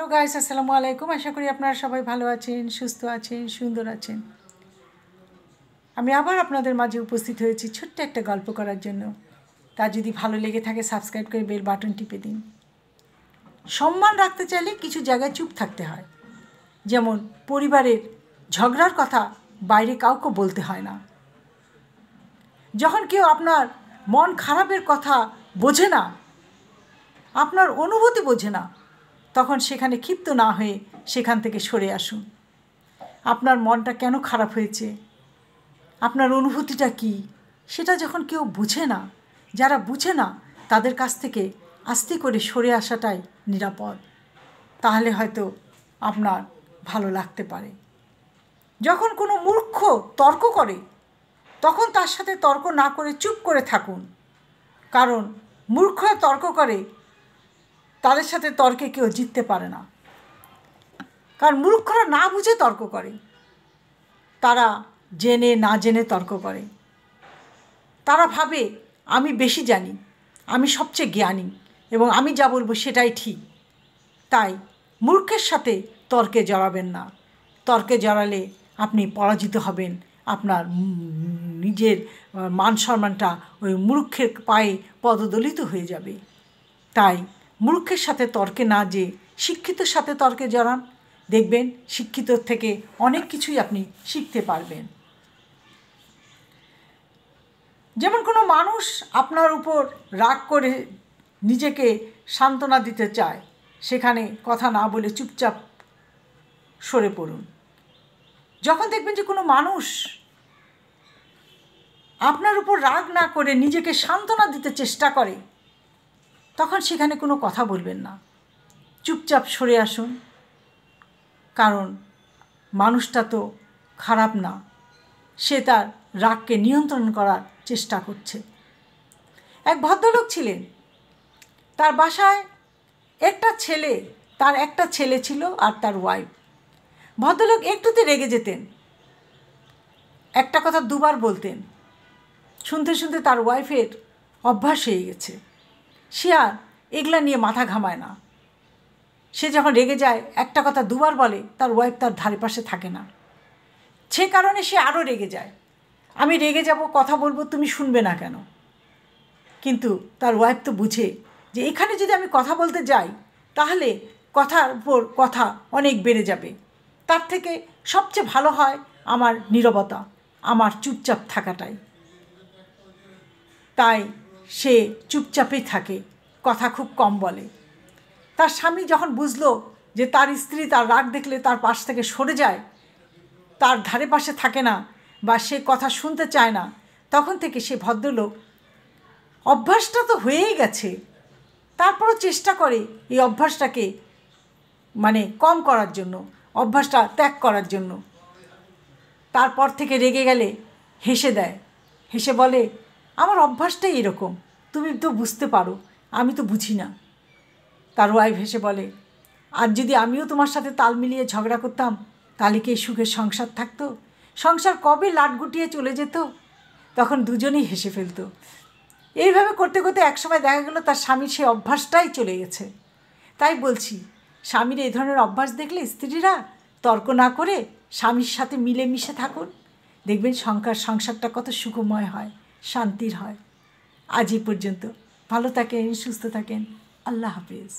Hello guys, আসসালামু আলাইকুম। আশা করি আপনারা সবাই ভালো আছেন, সুস্থ আছেন, সুন্দর আছেন। আমি আবার আপনাদের মাঝে উপস্থিত হয়েছি ছোট্ট একটা গল্প করার জন্য। তা যদি ভালো লেগে থাকে সাবস্ক্রাইব করে বেল বাটন টিপে দিন। সম্মান রাখতে চাইলে কিছু জায়গায় চুপ থাকতে হয়। যেমন পরিবারের ঝগড়ার কথা বাইরে কাউকে বলতে হয় না। যখন কেউ আপনার মন খারাপের কথা বোঝে না, আপনার অনুভূতি বোঝে না, তখন সেখানে ক্ষিপ্ত না হয়ে সেখান থেকে সরে আসুন। আপনার মনটা কেন খারাপ হয়েছে, আপনার অনুভূতিটা কী, সেটা যখন কেউ বুঝে না, যারা বুঝে না তাদের কাছ থেকে আস্তে করে সরে আসাটাই নিরাপদ। তাহলে হয়তো আপনার ভালো লাগতে পারে। যখন কোনো মূর্খ তর্ক করে তখন তার সাথে তর্ক না করে চুপ করে থাকুন। কারণ মূর্খরা তর্ক করে, তাদের সাথে তর্কে কেউ জিততে পারে না। কারণ মূর্খরা না বুঝে তর্ক করে, তারা জেনে না জেনে তর্ক করে। তারা ভাবে আমি বেশি জানি, আমি সবচেয়ে জ্ঞানী এবং আমি যা বলবো সেটাই ঠিক। তাই মূর্খের সাথে তর্কে জড়াবেন না। তর্কে জড়ালে আপনি পরাজিত হবেন, আপনার নিজের মান সম্মানটা ওই মূর্খের পায়ে পদদলিত হয়ে যাবে। তাই মূর্খের সাথে তর্কে না যেয়ে শিক্ষিতর সাথে তর্কে জড়ান, দেখবেন শিক্ষিতর থেকে অনেক কিছুই আপনি শিখতে পারবেন। যেমন কোনো মানুষ আপনার উপর রাগ করে নিজেকে সান্ত্বনা দিতে চায়, সেখানে কথা না বলে চুপচাপ সরে পড়ুন। যখন দেখবেন যে কোনো মানুষ আপনার উপর রাগ না করে নিজেকে সান্ত্বনা দিতে চেষ্টা করে, তখন সেখানে কোনো কথা বলবেন না, চুপচাপ সরে আসুন। কারণ মানুষটা তো খারাপ না, সে তার রাগকে নিয়ন্ত্রণ করার চেষ্টা করছে। এক ভদ্রলোক ছিলেন, তার বাসায় তার একটা ছেলে ছিল আর তার ওয়াইফ। ভদ্রলোক একটুতে রেগে যেতেন, একটা কথা দুবার বলতেন। শুনতে শুনতে তার ওয়াইফের অভ্যাস হয়ে গেছে, সে আর এগুলা নিয়ে মাথা ঘামায় না। সে যখন রেগে যায়, একটা কথা দুবার বলে, তার ওয়াইফ তার ধারে পাশে থাকে না। সে কারণে সে আরও রেগে যায়। আমি রেগে যাব, কথা বলবো, তুমি শুনবে না কেন? কিন্তু তার ওয়াইফ তো বুঝে যে এখানে যদি আমি কথা বলতে যাই তাহলে কথার উপর কথা অনেক বেড়ে যাবে। তার থেকে সবচেয়ে ভালো হয় আমার নীরবতা, আমার চুপচাপ থাকাটাই। তাই সে চুপচাপই থাকে, কথা খুব কম বলে। তার স্বামী যখন বুঝলো যে তার স্ত্রী তার রাগ দেখলে তার পাশ থেকে সরে যায়, তার ধারে পাশে থাকে না বা সে কথা শুনতে চায় না, তখন থেকে সে ভদ্রলোক, অভ্যাসটা তো হয়েই গেছে, তারপরও চেষ্টা করে এই অভ্যাসটাকে কম করার জন্য, অভ্যাসটা ত্যাগ করার জন্য। তারপর থেকে রেগে গেলে হেসে দেয়, হেসে বলে, আমার অভ্যাসটাই এরকম, তুমি তো বুঝতে পারো, আমি তো বুঝি না। তার ওয়াইফ হেসে বলে, আর যদি আমিও তোমার সাথে তাল মিলিয়ে ঝগড়া করতাম তাহলে কি সুখের সংসার থাকতো? সংসার কবে লাট গুটিয়ে চলে যেত। তখন দুজনেই হেসে ফেলতো। এইভাবে করতে করতে একসময় দেখা গেল তার স্বামীর সেই অভ্যাসটাই চলে গেছে। তাই বলছি, স্বামীর এই ধরনের অভ্যাস দেখলে স্ত্রীরা তর্ক না করে স্বামীর সাথে মিলেমিশে থাকুন, দেখবেন সংসারটা কত সুখময় হয়, শান্তির হয়। আজ এই পর্যন্ত। ভালো থাকেন, সুস্থ থাকেন। আল্লাহ হাফেজ।